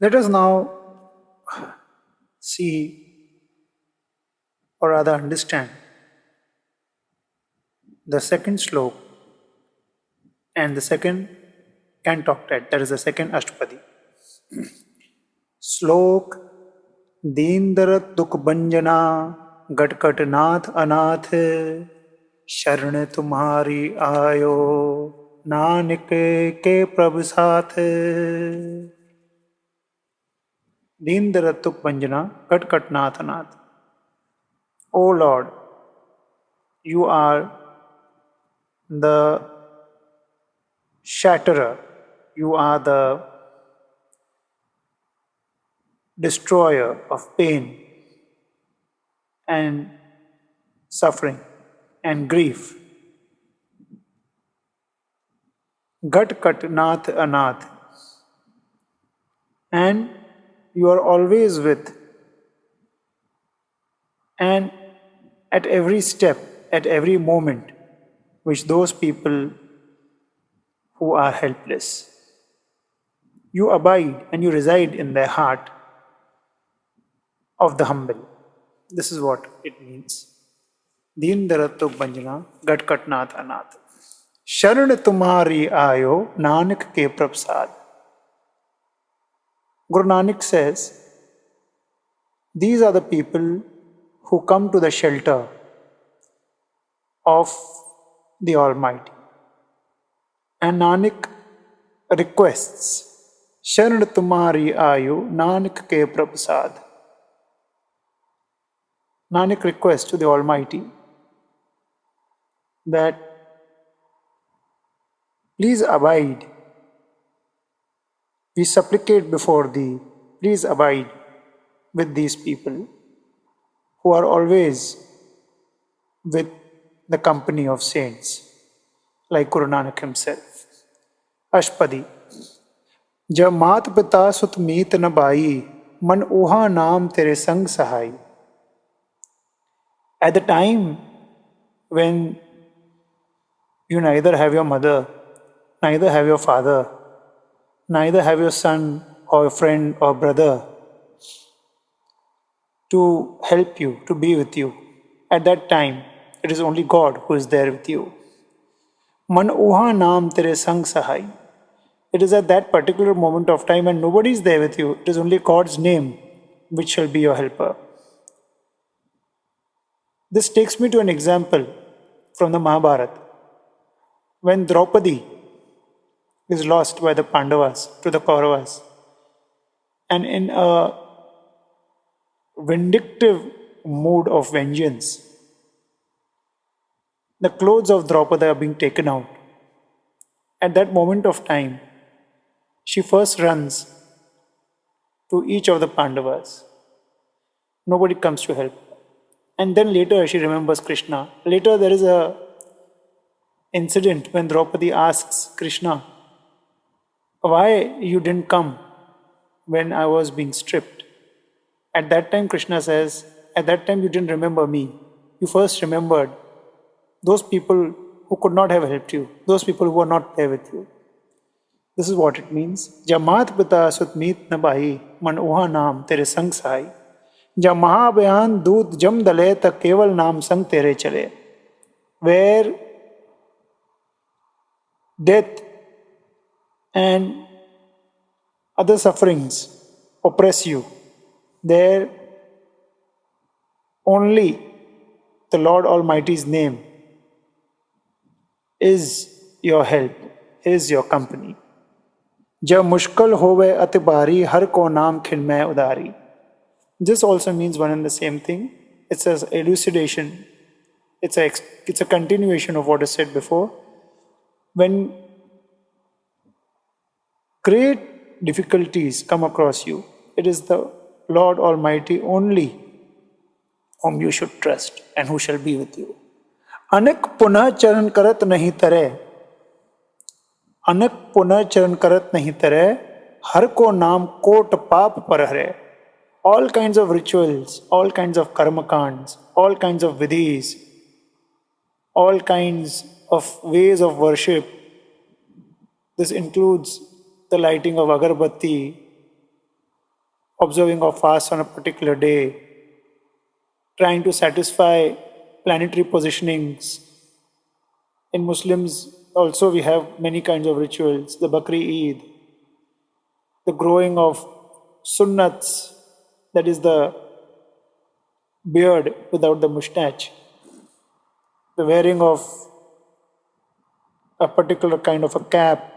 Let us now see, or rather understand, the second slok and the second cant octet, that is the second Ashtapadi. Slok Deendarat Dukh Banjana Gatkat Nath Anath Sharan Tumhari Ayo Nanak ke Prabhu Saath. Deendarat Dukh Banjana Gatkat Nath Anath. O Lord, you are the shatterer, you are the destroyer of pain and suffering and grief. Gat Kat Nath Anath. And you are always with, and at every step, at every moment, which those people who are helpless. You abide and you reside in the heart of the humble. This is what it means. Deen Daratuk Banjana Gatkat Nath Anath. Sharan Tumhari Ayo Nanak ke Prabsad. Guru Nanak says, these are the people who come to the shelter of the Almighty. And Nanak requests, Sharan Tumhari Ayu Nanak ke Prabsad. Nanak requests to the Almighty that please abide. We supplicate before Thee, please abide with these people who are always with the company of saints, like Guru Nanak himself. Ashtapadi. जब मात पिता सुत मीत न by मन ओहा नाम तेरे संग सहाई. At the time when you neither have your mother, neither have your father, neither have your son or friend or brother to help you, to be with you, at that time it is only God who is there with you. Man oha naam tere sang sahai. It is at that particular moment of time when nobody is there with you, it is only God's name which shall be your helper. This takes me to an example from the Mahabharata. When Draupadi is lost by the Pandavas to the Kauravas, and in a vindictive mood of vengeance, the clothes of Draupadi are being taken out. At that moment of time, she first runs to each of the Pandavas. Nobody comes to help. And then later she remembers Krishna. Later there is a incident when Draupadi asks Krishna, why you didn't come when I was being stripped? At that time Krishna says, at that time you didn't remember me. You first remembered those people who could not have helped you, those people who were not there with you. This is what it means. Jamat pita sutmeet nabahi man oha naam tere sang sahai. जब महाबयान दूत जम दले तक केवल नाम संग तेरे चले. Where death and other sufferings oppress you, there only the Lord Almighty's name is your help, is your company. जब मुश्किल होवे अति भारी हर को नाम खिलमै उदारी. This also means one and the same thing. It's an elucidation. It's a continuation of what is said before. When great difficulties come across you, it is the Lord Almighty only whom you should trust and who shall be with you. Anak punah charan karat nahi tare. Anak punah charan karat nahi tare. Har ko naam kot paap par hare. All kinds of rituals, all kinds of karmakans, all kinds of vidhis, all kinds of ways of worship. This includes the lighting of agarbatti, observing a fast on a particular day, trying to satisfy planetary positionings. In Muslims, also, we have many kinds of rituals, the Bakri Eid, the growing of sunnats, that is the beard without the mustache, the wearing of a particular kind of a cap,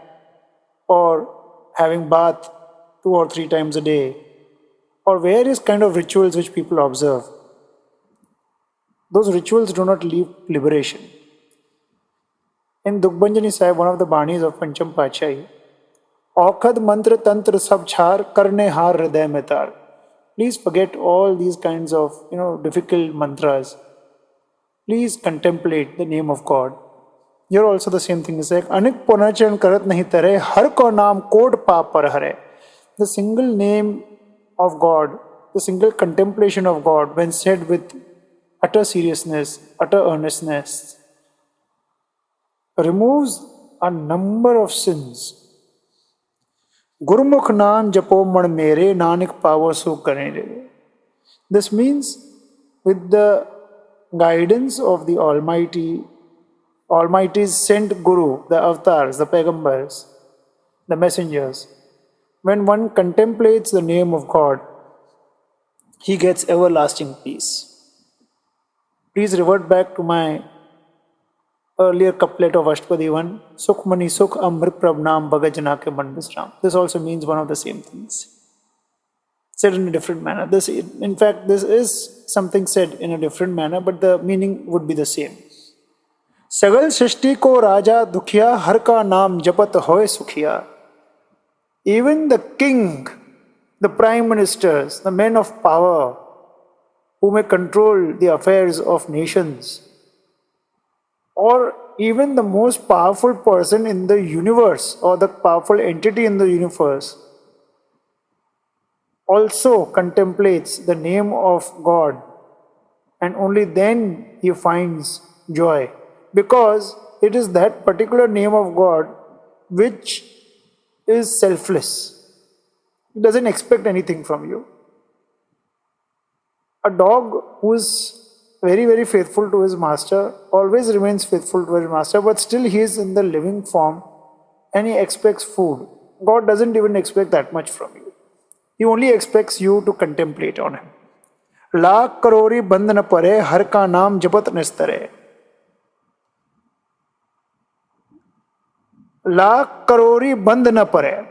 or having bath 2 or 3 times a day, or various kind of rituals which people observe. Those rituals do not lead liberation. In Dukhbanjani Sahib, one of the Banis of Pancham Pachahi, Aukhad mantra tantra sab chhar karne har hriday mein tar. Please forget all these kinds of difficult mantras. Please contemplate the name of God. Here also the same thing is like Anik Ponachan karat nahi tare har ko naam kod pa par hare. The single name of God, the single contemplation of God, when said with utter seriousness, utter earnestness, removes a number of sins. Gurmukh naam japo man mere nanak pawa so kare. This means with the guidance of the Almighty's sent Guru, the avatars, the Paigambars, the messengers, when one contemplates the name of God, he gets everlasting peace. Please revert back to my earlier couplet of Ashtapadi 1, Sukhmani Sukh Amr Prabnam Bagajana ke Man Visram. This also means one of the same things, said in a different manner. This is something said in a different manner, but the meaning would be the same. Sagal Srishti ko Raja Dukhiya Har ka naam japat hoy sukhiya. Even the king, the prime ministers, the men of power who may control the affairs of nations, or even the most powerful person in the universe or the powerful entity in the universe, also contemplates the name of God, and only then he finds joy, because it is that particular name of God which is selfless. It doesn't expect anything from you. A dog who is very, very faithful to his master always remains faithful to his master, but still he is in the living form and he expects food. God doesn't even expect that much from you. He only expects you to contemplate on him. Lakh karori band na pare, har ka naam japat nistare. Lakh karori band na pare.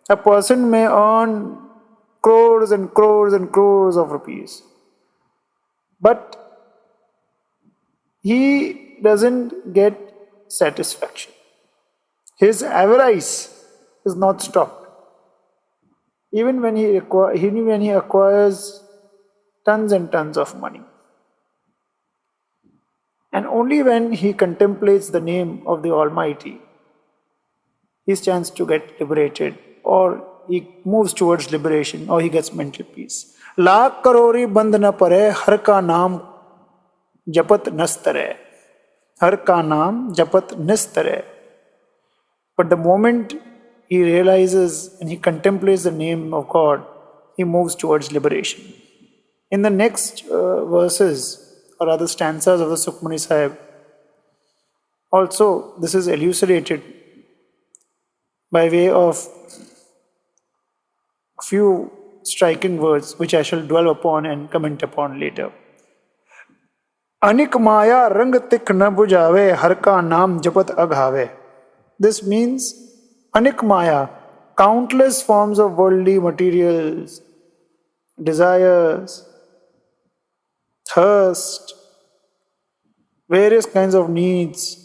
A person may earn crores and crores and crores of rupees, but he doesn't get satisfaction. His avarice is not stopped. Even when he acquires tons and tons of money. And only when he contemplates the name of the Almighty, he stands to get liberated, or he moves towards liberation, or he gets mental peace. Lakh karori band na pare, har ka naam japat nastare. Har ka naam japat nistare. But the moment he realizes and he contemplates the name of God, he moves towards liberation. In the next verses, or rather stanzas of the Sukhmani Sahib, also this is elucidated by way of a few striking words which I shall dwell upon and comment upon later. Anik maya rang tik na bujave, har ka naam japat aghave. This means anik maya, countless forms of worldly materials, desires, thirst, various kinds of needs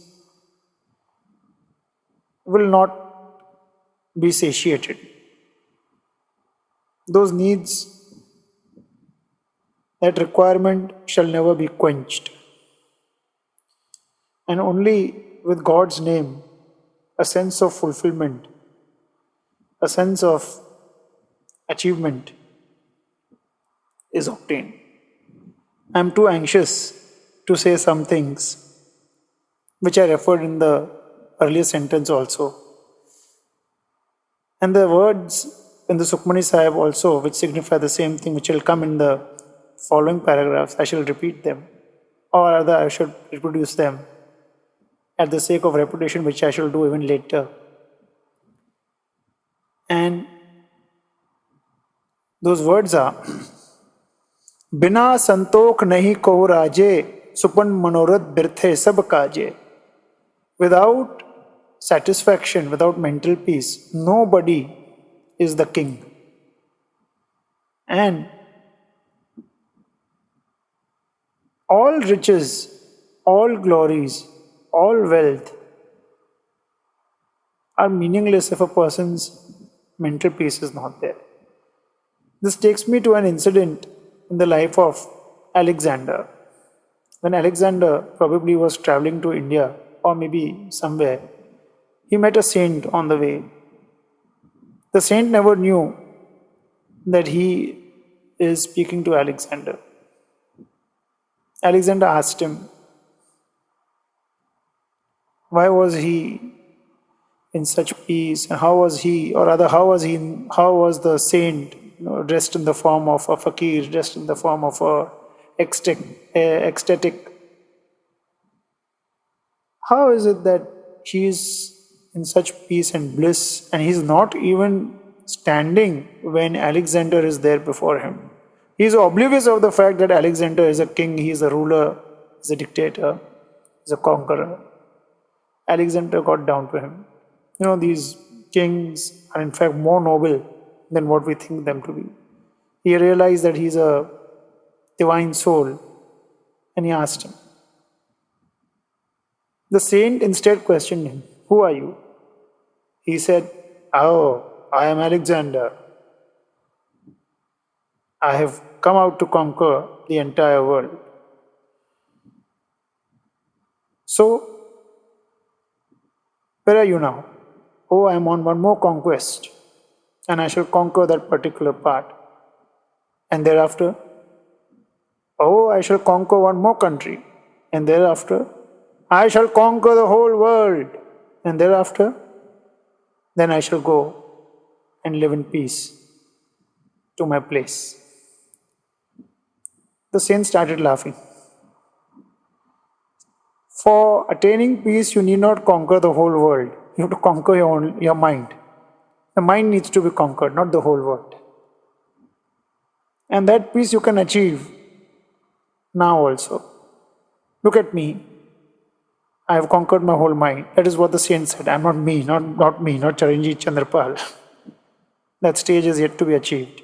will not be satiated. Those needs, that requirement shall never be quenched. And only with God's name, a sense of fulfillment, a sense of achievement is obtained. I am too anxious to say some things which I referred in the earlier sentence also. And the words in the Sukhmani Sahib also, which signify the same thing, which will come in the following paragraphs. I shall repeat them, or rather I should reproduce them at the sake of repetition, which I shall do even later. And those words are Bina santok nahi ko raje, supan manorat birthe sab kaje. Without satisfaction, without mental peace, nobody is the king. And all riches, all glories, all wealth are meaningless if a person's mental peace is not there. This takes me to an incident in the life of Alexander. When Alexander probably was traveling to India or maybe somewhere, he met a saint on the way. The saint never knew that he is speaking to Alexander. Alexander asked him, why was he in such peace, and how was he, or rather, how was the saint, dressed in the form of a fakir, dressed in the form of a ecstatic? How is it that he is in such peace and bliss, and he is not even standing when Alexander is there before him? He is oblivious of the fact that Alexander is a king, he is a ruler, he is a dictator, he is a conqueror. Alexander got down to him. These kings are in fact more noble than what we think them to be. He realized that he is a divine soul, and he asked him. The saint instead questioned him, who are you? He said, oh, I am Alexander. I have come out to conquer the entire world. So, where are you now? Oh, I am on one more conquest, and I shall conquer that particular part. And thereafter, oh, I shall conquer one more country. And thereafter, I shall conquer the whole world. And thereafter, then I shall go and live in peace to my place. The saint started laughing. For attaining peace, you need not conquer the whole world. You have to conquer your mind. The mind needs to be conquered, not the whole world. And that peace you can achieve now also. Look at me. I have conquered my whole mind. That is what the saint said. I am not me, not Charanjit Chandrapal. That stage is yet to be achieved.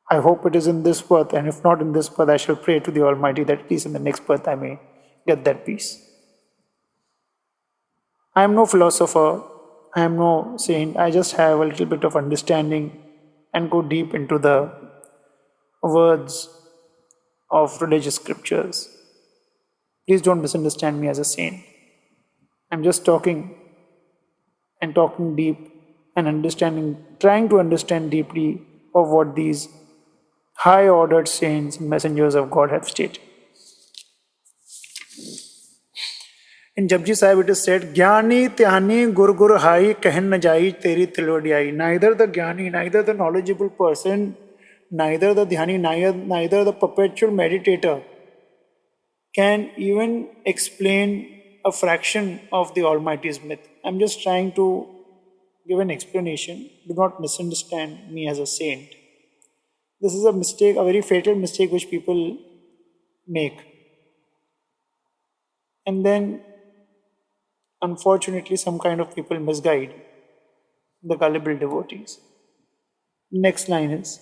I hope it is in this birth, and if not in this birth, I shall pray to the Almighty that at least in the next birth I may get that peace. I am no philosopher, I am no saint, I just have a little bit of understanding and go deep into the words of religious scriptures. Please don't misunderstand me as a saint. I'm just talking deep and understanding, trying to understand deeply of what these high-ordered saints and messengers of God have stated. In Japji Sahib it is said, Jnani tyani gur gur hai kahin na jai teri tilvadiai. Neither the jnani, neither the knowledgeable person, neither the dhyani, neither the perpetual meditator can even explain a fraction of the Almighty's myth. I'm just trying to give an explanation. Do not misunderstand me as a saint. This is a mistake, a very fatal mistake which people make. And then, unfortunately, some kind of people misguide the gullible devotees. Next line is,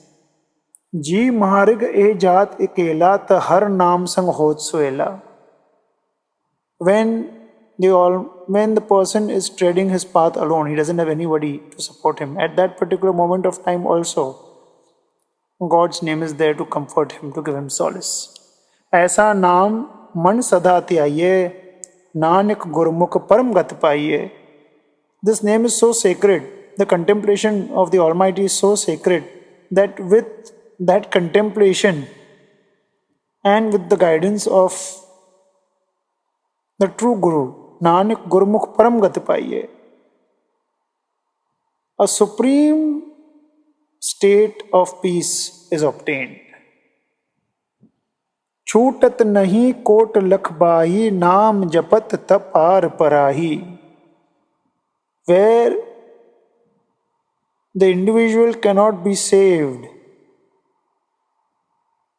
Ji maharg e jaat ikela ta har naam sang hot suela. When the person is treading his path alone, he doesn't have anybody to support him. At that particular moment of time also, God's name is there to comfort him, to give him solace. Aisa naam man sadati aiye, nanak gurmukh param gat paiye. This name is so sacred. The contemplation of the Almighty is so sacred that with that contemplation and with the guidance of the true Guru, Nanak Gurmukh Param Gat Paiye, a supreme state of peace is obtained. छूटत नहीं coat लख बाही नाम जपत तप are पराही. Where the individual cannot be saved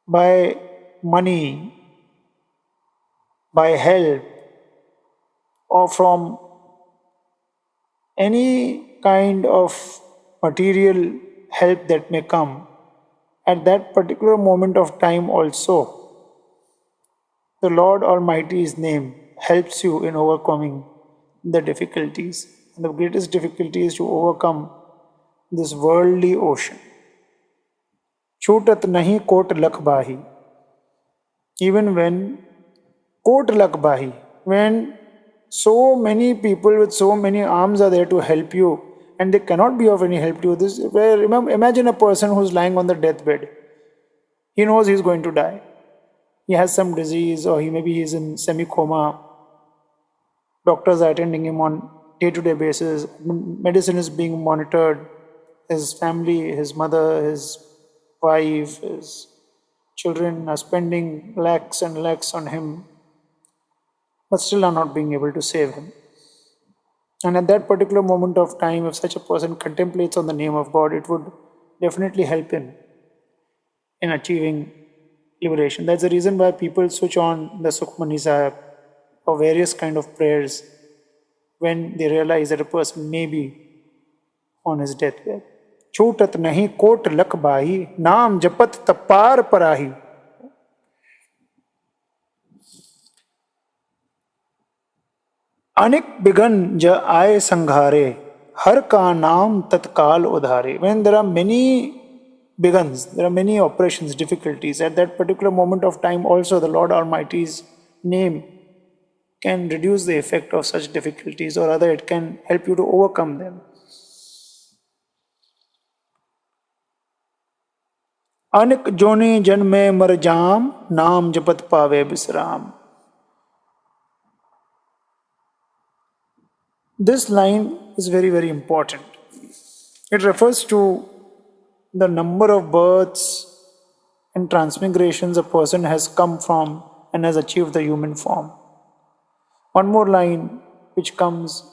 by money, by help, or from any kind of material help that may come, at that particular moment of time also, the Lord Almighty's name helps you in overcoming the difficulties. And the greatest difficulty is to overcome this worldly ocean. Chutat nahi kot lakh bahi. Even when kot lakh bahi, when so many people with so many arms are there to help you and they cannot be of any help to you. This where remember, imagine a person who's lying on the deathbed. He knows he's going to die. He has some disease, or maybe he's in semi-coma. Doctors are attending him on day-to-day basis. Medicine is being monitored. His family, his mother, his wife, his children are spending lakhs and lakhs on him, but still are not being able to save him. And at that particular moment of time, if such a person contemplates on the name of God, it would definitely help him in achieving liberation. That's the reason why people switch on the Sukhmani Sahib or various kind of prayers when they realize that a person may be on his deathbed. Chutat nahi kot lakh bahi, naam japat tapar parahi. अनेक बिघन ज आए संघारे हर का नाम तत्काल उधारे. When there are many begins, there are many operations, difficulties, at that particular moment of time also the Lord Almighty's name can reduce the effect of such difficulties, or rather it can help you to overcome them. अनेक जोने जन्मे मर जाम नाम जपत पावे बिसराम. This line is very, very important. It refers to the number of births and transmigrations a person has come from and has achieved the human form. One more line which comes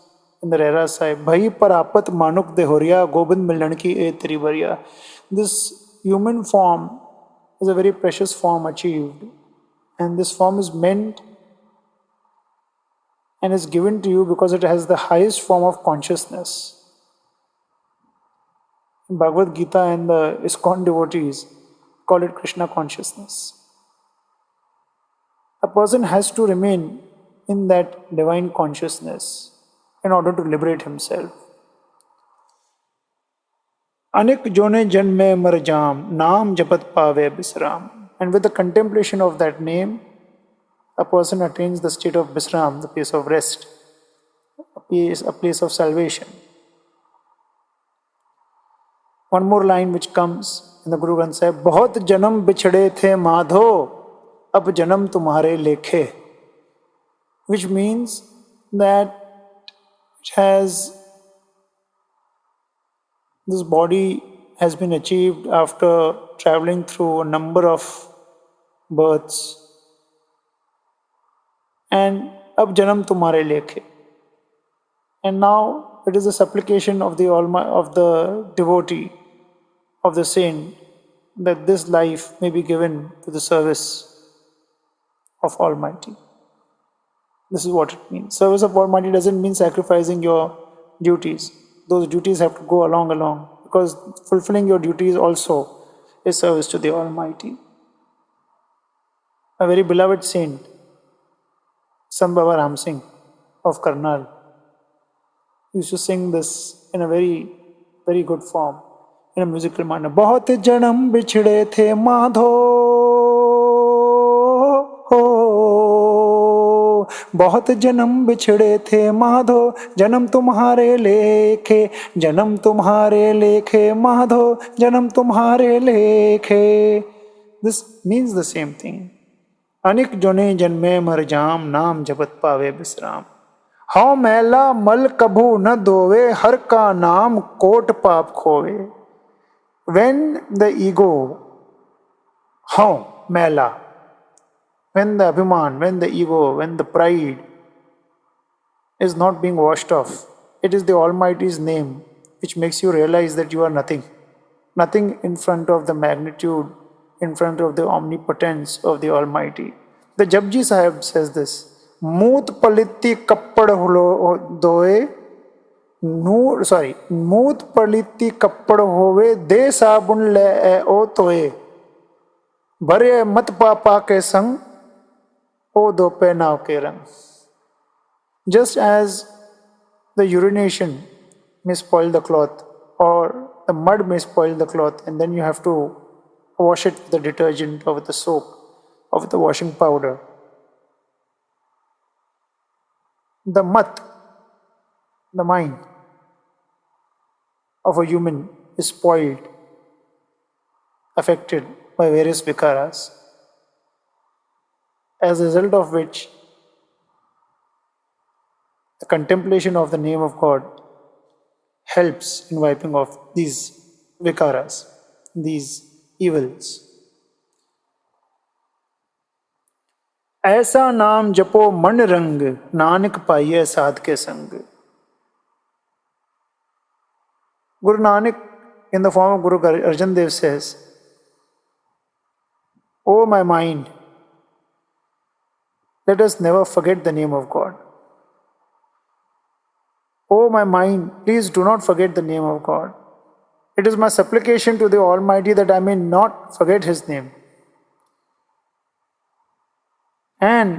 in the Rera Sahib, Bhai parapat manuk dehoriya gobind milan ki e teri bariya. This human form is a very precious form achieved, and this form is meant and is given to you because it has the highest form of consciousness. In Bhagavad Gita and the ISKCON devotees call it Krishna consciousness. A person has to remain in that divine consciousness in order to liberate himself. Anek jone janme mar jam, naam japat pave bisram. And with the contemplation of that name, a person attains the state of bisram, the place of rest, a place of salvation. One more line which comes in the Guru Granth Sahib, बहुत जन्म बिछड़े थे माधो, अब जन्म तुम्हारे लेखे. Which means that this body has been achieved after traveling through a number of births. And ab janam tumhare lekhe. And now it is a supplication of the devotee, of the saint, that this life may be given to the service of Almighty. This is what it means. Service of Almighty doesn't mean sacrificing your duties. Those duties have to go along, because fulfilling your duties also is service to the Almighty. A very beloved saint, Sant Baba Ram Singh of Karnal, used to sing this in a very, very good form, in a musical manner. बहुत जन्म बिछड़े थे माधो, बहुत जन्म बिछड़े थे माधो, जन्म तुम्हारे लेखे, जन्म तुम्हारे लेखे माधो, जन्म तुम्हारे लेखे. This means the same thing. अनेक जोने जन्मे मर जाम नाम जपत पावे बिसराम. हौ मैला मल कभू न धोवे, हर का नाम कोट पाप खोवे. When the ego, hau, मैला, when the abhiman, when the ego, when the pride is not being washed off, it is the Almighty's name which makes you realize that you are nothing. Nothing in front of the magnitude, in front of the omnipotence of the Almighty. The Japji Sahib says this: Moot paliti kappad doe, Moot paliti kappad hove, de sabun le o toe, Bhare mat papa ke sang, o do pe nao ke rang. Just as the urination may spoil the cloth, or the mud may spoil the cloth, and then you have to wash it with the detergent or with the soap or with the washing powder. The mat, the mind of a human is spoiled, affected by various vikaras, as a result of which the contemplation of the name of God helps in wiping off these vikaras, these evils. ऐसा नाम जपो मन रंग, नानक पाइये साध के संग. Guru Nanak, in the form of Guru Arjan Dev, says, "O my mind, let us never forget the name of God. O my mind, please do not forget the name of God. It is my supplication to the Almighty that I may not forget His name." And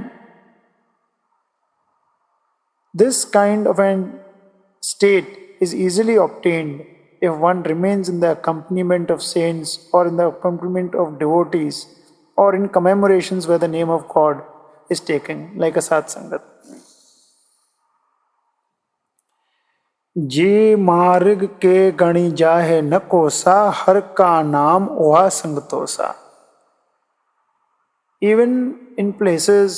this kind of an state is easily obtained if one remains in the accompaniment of saints, or in the accompaniment of devotees, or in commemorations where the name of God is taken, like a satsangat. जे मार्ग के गणी जाहे न कोसा, हर का नाम ओहा संगतोसा. Even in places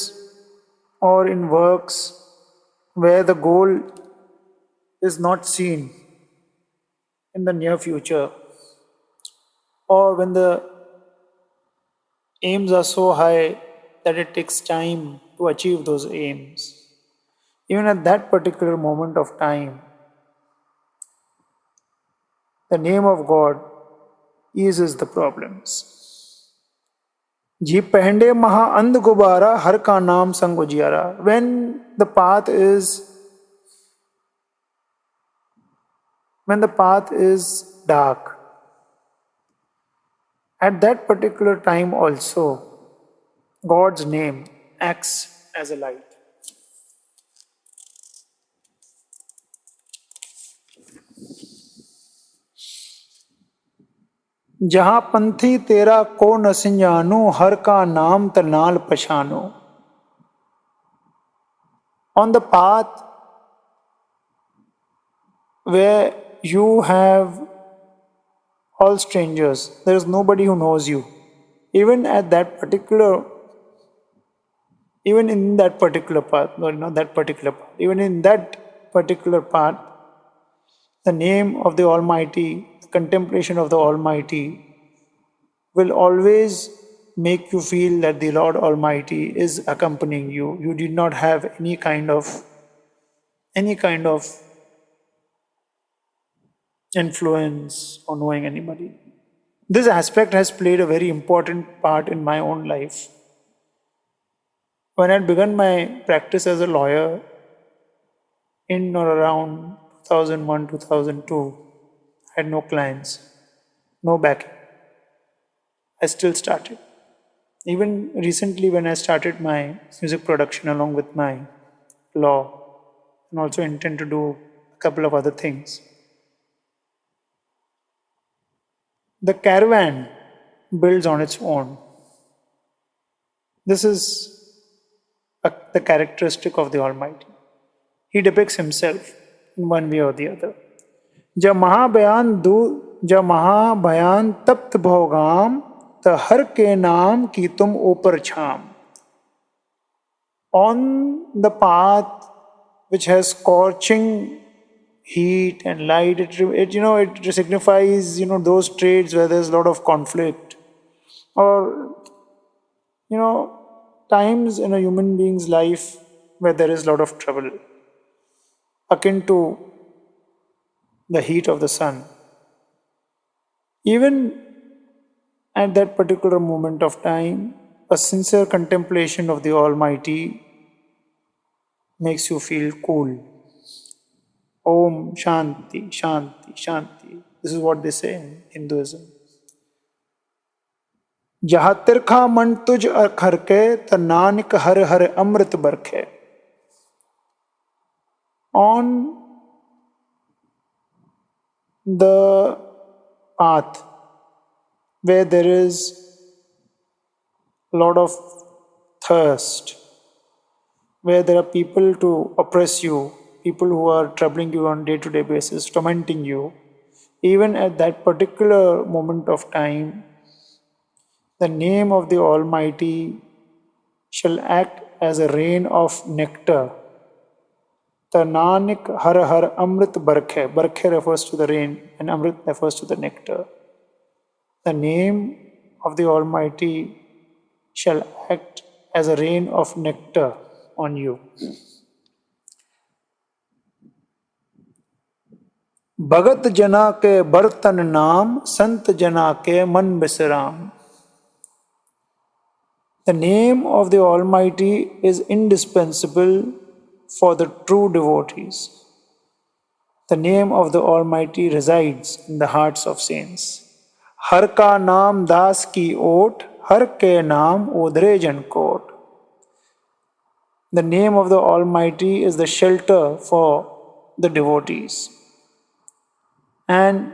or in works where the goal is not seen in the near future, or when the aims are so high that it takes time to achieve those aims, even at that particular moment of time, the name of God eases the problems. जी पहंडे महा अंध गुबारा, हर का नाम संग उजियारा. When the path is dark, at that particular time also, God's name acts as a light. जहां पंथी तेरा को न सिंजानो, हर का नाम तनाल पछानो. On the path where you have all strangers, there is nobody who knows you. Even in that particular path, the name of the Almighty, the contemplation of the Almighty will always make you feel that the Lord Almighty is accompanying you. You did not have any kind of influence or knowing anybody. This aspect has played a very important part in my own life. When I had begun my practice as a lawyer in or around 2001, 2002, I had no clients, no backing. I still started. Even recently, when I started my music production along with my law, and also intend to do a couple of other things, the caravan builds on its own. This is the characteristic of the Almighty. He depicts Himself in one way or the other. जब महाभयान तप्त भोगाम, त हर के नाम की तुम ऊपर छाम. On the path which has scorching heat and light. It signifies those trades where there's a lot of conflict, or times in a human being's life where there is a lot of trouble, akin to the heat of the sun. Even at that particular moment of time, a sincere contemplation of the Almighty makes you feel cool. Om Shanti, Shanti, Shanti. This is what they say in Hinduism. Jaha tirkha man tuj kharke, ta nanak har har amrit barkhe. On the path where there is a lot of thirst, where there are people to oppress you, people who are troubling you on day-to-day basis, tormenting you, even at that particular moment of time, the name of the Almighty shall act as a rain of nectar. Nanak har har amrit barkhe. Barkhe refers to the rain and amrit refers to the nectar. The name of the Almighty shall act as a rain of nectar on you. Bhagat jana ke bartan naam, sant jana ke man bisram. The name of the Almighty is indispensable for the true devotees. The name of the Almighty resides in the hearts of saints. Har ka naam das ki ot, har ke naam odre jan kot. The name of the Almighty is the shelter for the devotees. And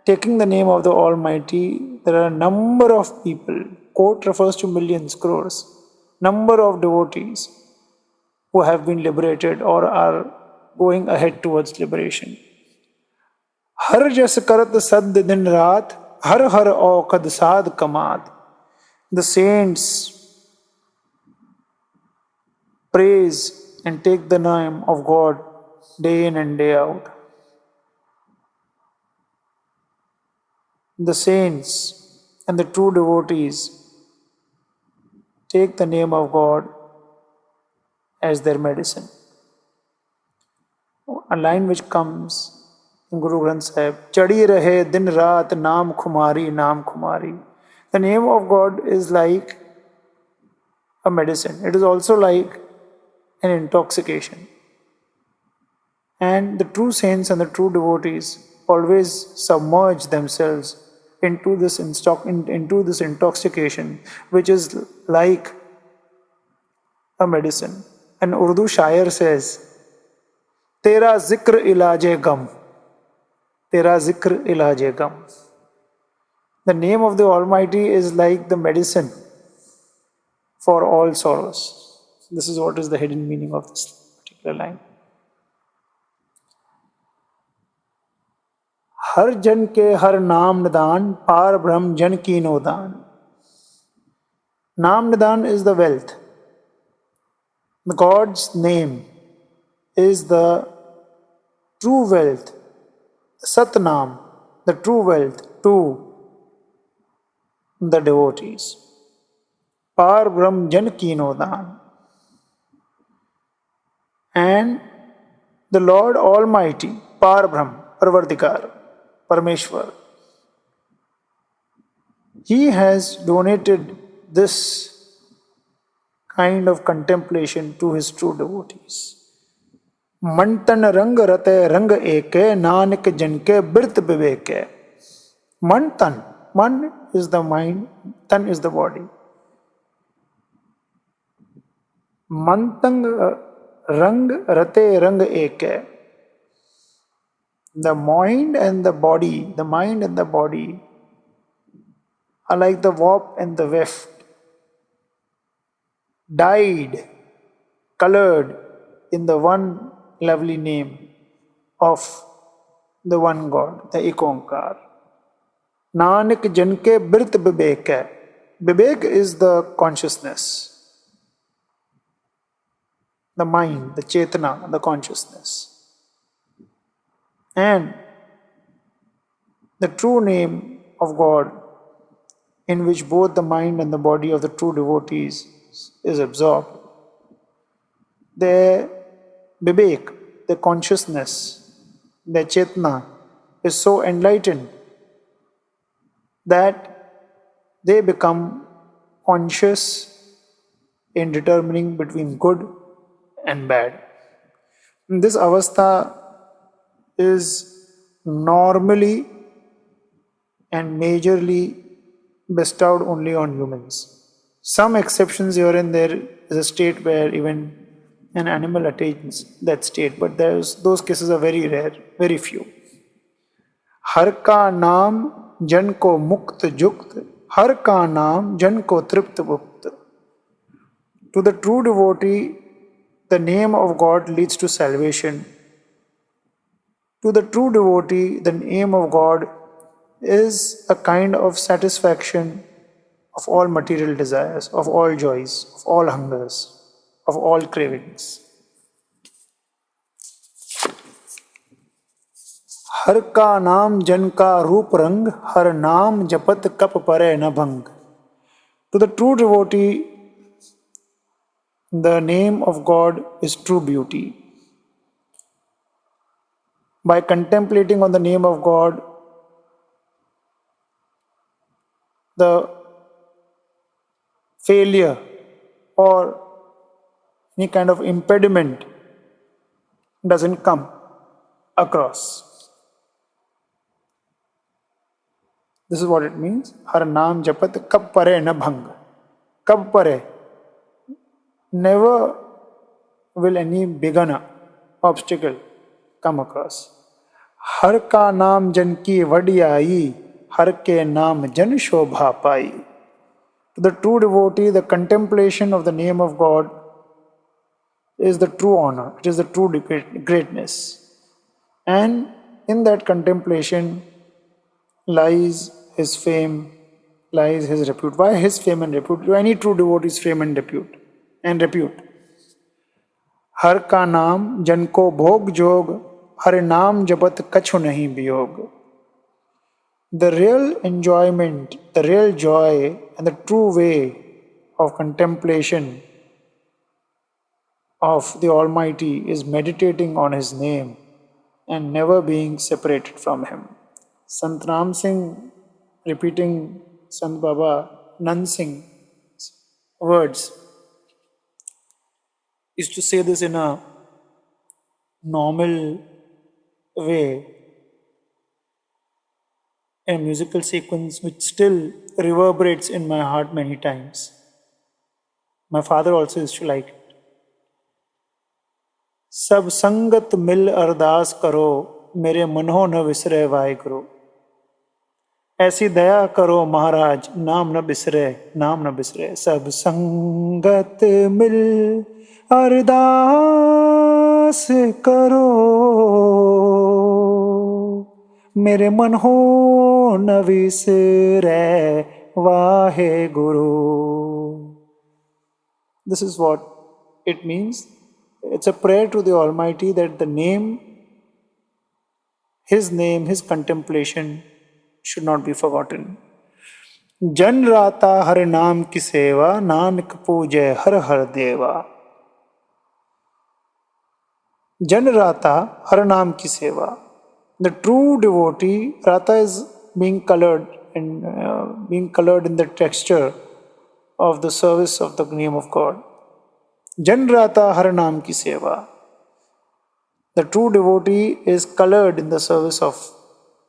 taking the name of the Almighty, there are a number of people, quote refers to millions, crores, number of devotees who have been liberated or are going ahead towards liberation. Har jas karat sad din raat, har har aukad sad kamad. The saints praise and take the name of God day in and day out. The saints and the true devotees take the name of God as their medicine. A line which comes in Guru Granth Sahib, Chadi rahe din raat naam khumari, naam khumari. The name of God is like a medicine. It is also like an intoxication. And the true saints and the true devotees always submerge themselves into this intoxication, which is like a medicine. An Urdu shair says, Tera zikr ilaje gam. Tera zikr ilaje gam. The name of the Almighty is like the medicine for all sorrows. This is what is the hidden meaning of this particular line. Har jan ke har naam nidan, par brahm jan ki nodan. Naam nidan is the wealth. God's name is the true wealth, Satnam, the true wealth to the devotees. Par Brahm Jan Kino Dan. And the Lord Almighty, Par Brahm, Parvartikar, Parmeshwar, He has donated this kind of contemplation to His true devotees. Mantan rang rate rang eke, nanak janke birt viveke. Mantan, man is the mind, tan is the body. Mantang rang rate rang eke. The mind and the body are like the warp and the weft, dyed, colored in the one lovely name of the one God, the Ikonkar. Nanak janke birt bibek hai. Bibek is the consciousness. the mind, the chetana, the consciousness. And the true name of God, in which both the mind and the body of the true devotees is absorbed, their vivek, their consciousness, their chetana is so enlightened that they become conscious in determining between good and bad. This avastha is normally and majorly bestowed only on humans. Some exceptions here and there is a state where even an animal attains that state, but those cases are very rare, very few. हर का नाम जन को मुक्त जुक्त, हर का नाम जन को तृप्त मुक्त. To the true devotee, the name of God leads to salvation. To the true devotee, the name of God is a kind of satisfaction of all material desires, of all joys, of all hungers, of all cravings. हर का नाम जन का रूप रंग, हर नाम जपत cup परे न भंग. To the true devotee, the name of God is true beauty. By contemplating on the name of God, the failure or any kind of impediment doesn't come across. This is what it means. Har naam japat kab pare na bhang. Kab pare. Never will any beginner obstacle come across. Har ka naam jan ki vadiyai, har ke naam jan shobha pai. To the true devotee, the contemplation of the name of God is the true honor. It is the true greatness. And in that contemplation lies his fame, lies his repute. Why his fame and repute? To any true devotee's fame and repute. हर का नाम जन को भोग जोग, हर नाम जपत कछु नहीं वियोग. The real enjoyment, the real joy, and the true way of contemplation of the Almighty is meditating on His name and never being separated from Him. Sant Ram Singh, repeating Sant Baba Nand Singh's words, is to say this in a normal way, a musical sequence which still reverberates in my heart many times. My father also used to like it. सब संगत मिल अरदास करो, मेरे मनो न विसरे वाहे गुरु. ऐसी दया करो महाराज, नाम न बिसरे, नाम न बिसरे. सब संगत मिल अरदास करो, मेरे मन हो न विसरे Wahe Guru. This is what it means. It's a prayer to the Almighty that the name, His contemplation should not be forgotten. Jan rata har naam ki seva, nanak pooje har har deva. Jan rata har naam ki seva. The true devotee, rata is being colored in the texture of the service of the name of God. Jan rata har naam ki seva. The true devotee is colored in the service of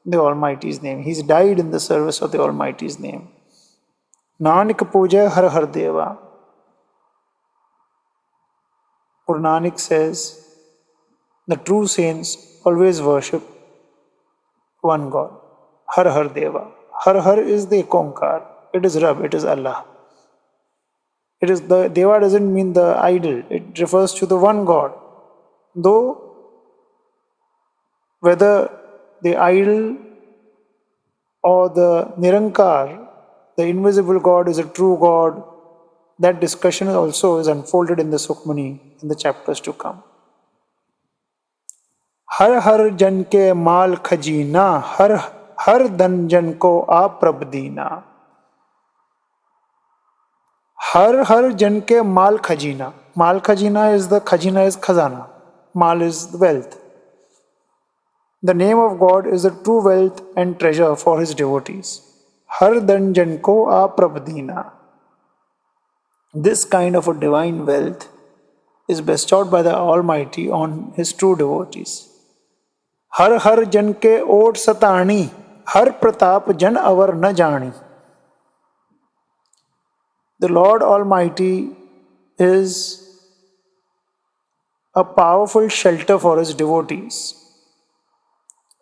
the Almighty's name. He's died in the service of the Almighty's name. Nanak puja har har deva. Guru Nanak says, the true saints always worship one God. Har har deva. Har har is the Ekonkar. It is Rab, it is Allah. It is the Deva doesn't mean the idol. It refers to the one God. Though whether the idol or the Nirankar, the invisible God, is a true God, that discussion also is unfolded in the Sukhmani in the chapters to come. हर हर जन के माल खजीना, हर हर धन जन को आप्रभ दीना. हर जन के माल खजीना. Mal khajina is khazana. Mal is the wealth. The name of God is the true wealth and treasure for his devotees. Har dan jan ko aprabh deena. This kind of a divine wealth is bestowed by the Almighty on his true devotees. Har jan ke ot satani, har pratap jan avar na jani. The Lord Almighty is a powerful shelter for his devotees,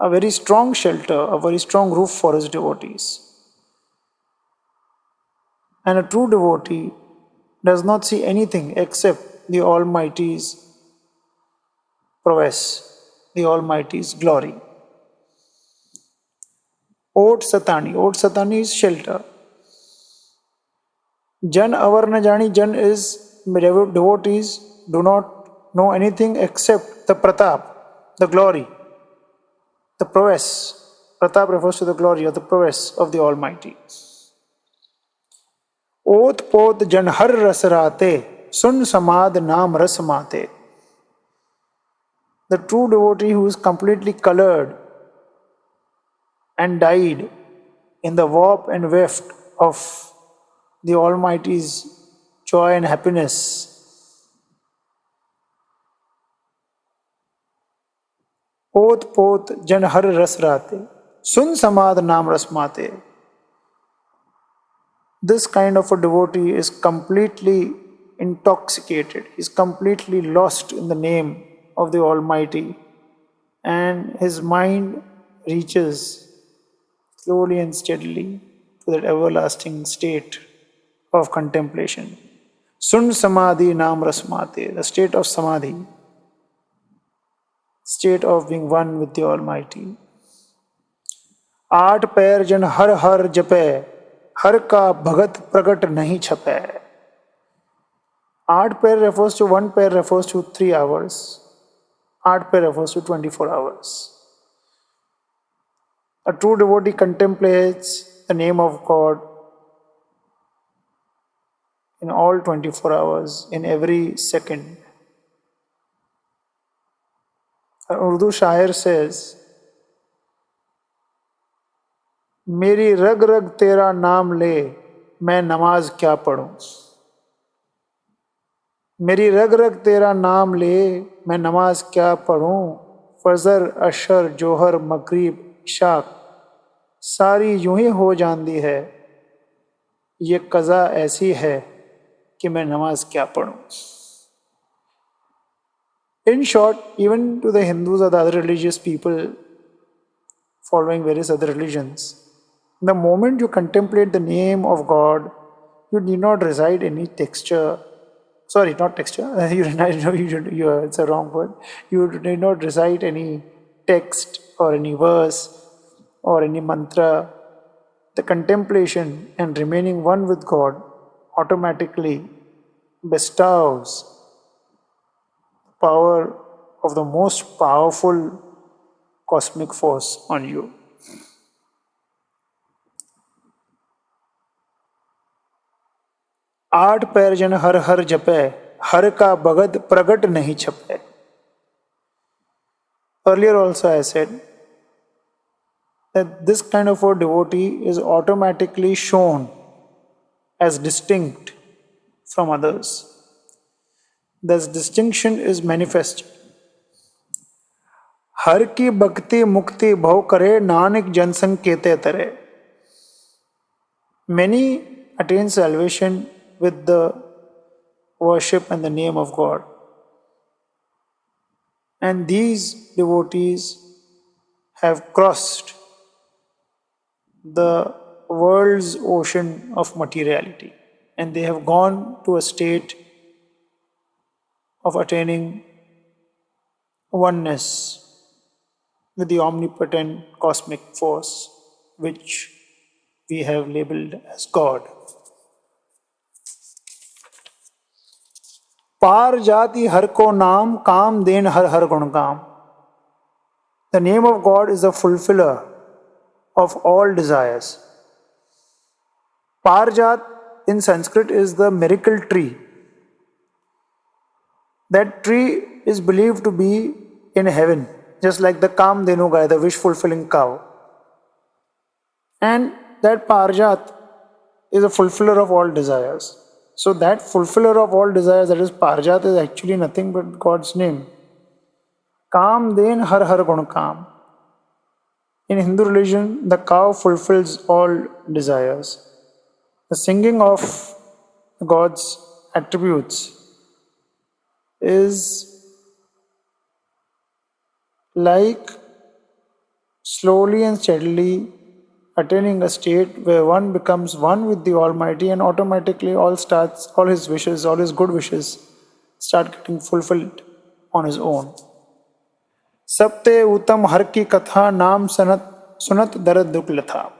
a very strong shelter, a very strong roof for his devotees. And a true devotee does not see anything except the Almighty's prowess, the Almighty's glory. Ot Satani is shelter. Jan avar na jani, jan is devotees do not know anything except the pratap, the glory, the prowess. Pratap refers to the glory or the prowess of the Almighty. Ot pot jan har ras rate, sun samad naam ras mate. The true devotee who is completely colored and dyed in the warp and weft of the Almighty's joy and happiness. Ot pot jan har ras rate, sun samad naam ras mate. This kind of a devotee is completely intoxicated, is completely lost in the name of the Almighty, and his mind reaches slowly and steadily to that everlasting state of contemplation. Sun samadhi naam rasmate, the state of samadhi, state of being one with the Almighty. Aat pair jan har har jape, har ka bhagat pragat nahi chape. Aat pair refers to 1 pair refers to 3 hours. Aat pair refers to 24 hours. A true devotee contemplates the name of God in all 24 hours, in every second. An Urdu shair says, मेरी रग रग तेरा नाम ले, मैं नमाज क्या पढ़ूं. मेरी रग रग तेरा नाम ले, मैं नमाज क्या पढ़ूं. फजर अशर जोहर मगरिब इशा सारी यूं ही हो जाती है. ये कज़ा ऐसी है कि मैं नमाज क्या पढ़ूं. In short, even to the Hindus or the other religious people following various other religions, the moment you contemplate the name of God, you need not recite any texture. Sorry, not texture. It's a wrong word. You need not recite any text or any verse or any mantra. The contemplation and remaining one with God automatically bestows power of the most powerful cosmic force on you. आठ पैर जन हर हर जपे, हर का भगत प्रगट नहीं छपे. Earlier also I said that this kind of a devotee is automatically shown as distinct from others. This distinction is manifest. हर की भक्ति मुक्ति भव करे, नानक जनसंग केते तरे. Many attain salvation with the worship and the name of God. And these devotees have crossed the world's ocean of materiality, and they have gone to a state of attaining oneness with the omnipotent cosmic force, which we have labeled as God. पार जाति हर को नाम, काम then हर हर गुण काम. The name of God is the fulfiller of all desires. Parjat in Sanskrit is the miracle tree. That tree is believed to be in heaven, just like the Kamdenu guy, the wish fulfilling cow. And that Parjat is a fulfiller of all desires. So that fulfiller of all desires, that is Parjat, is actually nothing but God's name. Kam den har har gun kam. In Hindu religion, the cow fulfills all desires. The singing of God's attributes is like slowly and steadily attaining a state where one becomes one with the Almighty, and automatically all his wishes, all his good wishes start getting fulfilled on his own. Sabte utam har ki katha naam sunat darad dukh latha.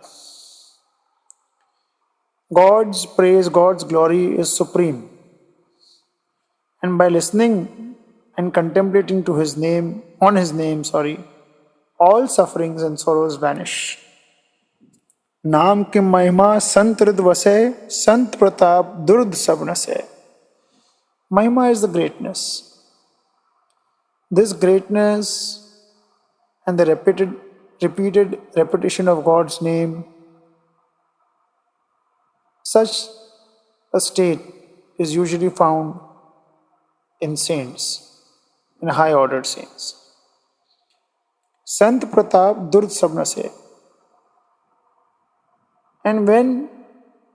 God's praise, God's glory is supreme. And by listening and contemplating to his name, on his name, all sufferings and sorrows vanish. नाम की महिमा संत हृद वसे, संत प्रताप दुर्द सब नसे. Mahima is the greatness. This greatness and the repeated repetition of God's name, such a state is usually found in saints, in high ordered saints. Sant Pratap Durd Sabnase. And when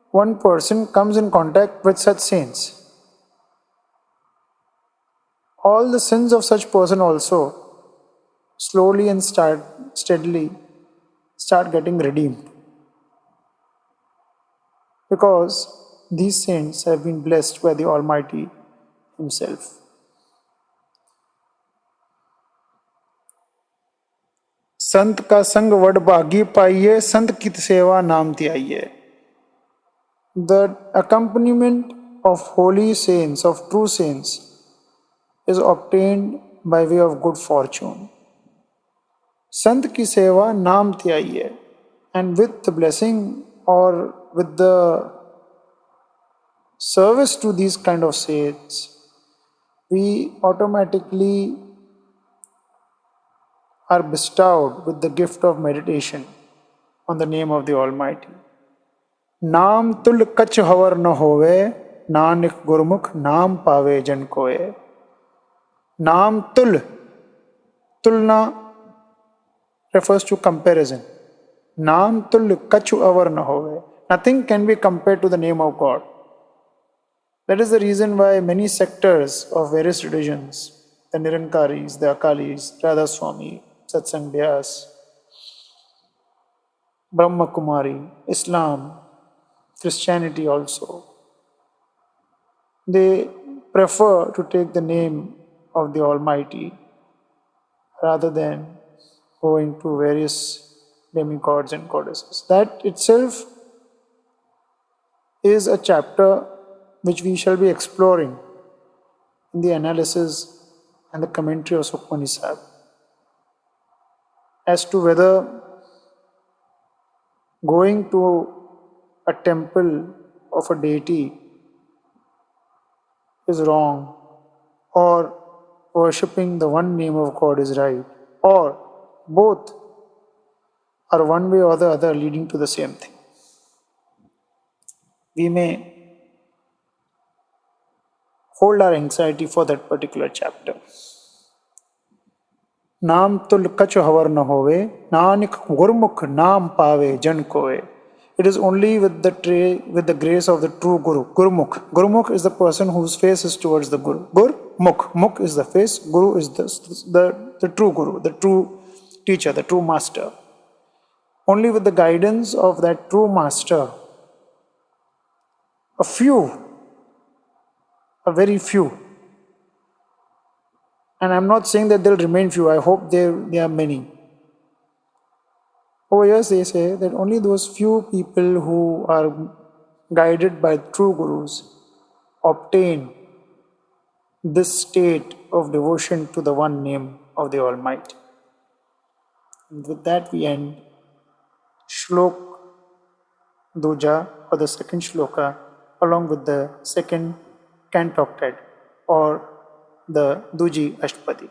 one person comes in contact with such saints, all the sins of such person also slowly and steadily start getting redeemed. Because these saints have been blessed by the Almighty Himself. संत का संग वड भागी पाइये, संत की सेवा नाम त्याइये. The accompaniment of holy saints, of true saints, is obtained by way of good fortune. Sant ki seva naam त्याइये. And with the blessing or with the service to these kind of saints, we automatically are bestowed with the gift of meditation on the name of the Almighty. Naam tul kach havar na hove, nanak gurmukh naam pave jan koye. Naam tulna refers to comparison. Naam tul kachu avar na hove. Nothing can be compared to the name of God. That is the reason why many sectors of various religions, the Nirankaris, the Akalis, Radha Swami, Satsang Vyas, Brahma Kumari, Islam, Christianity also, they prefer to take the name of the Almighty rather than going to various demigods and goddesses. That itself is a chapter which we shall be exploring in the analysis and the commentary of Sukhmani Sahib, as to whether going to a temple of a deity is wrong, or worshipping the one name of God is right, or both are one way or the other leading to the same thing. We may hold our anxiety for that particular chapter. Naam tul kach havar na hove, nanak gurmukh naam pave jan koe. It is only with the grace of the true Guru. Gurmukh. Gurmukh is the person whose face is towards the Guru. Gurmukh. Mukh is the face. Guru is the true Guru, the true teacher, the true master. Only with the guidance of that true master, a very few, and I'm not saying that they'll remain few, I hope there are many. Over here they say that only those few people who are guided by true Gurus obtain this state of devotion to the one name of the Almighty. And with that, we end Shlok Duja, or the second shloka, along with the second cant octet, or the Duji Ashtapadi.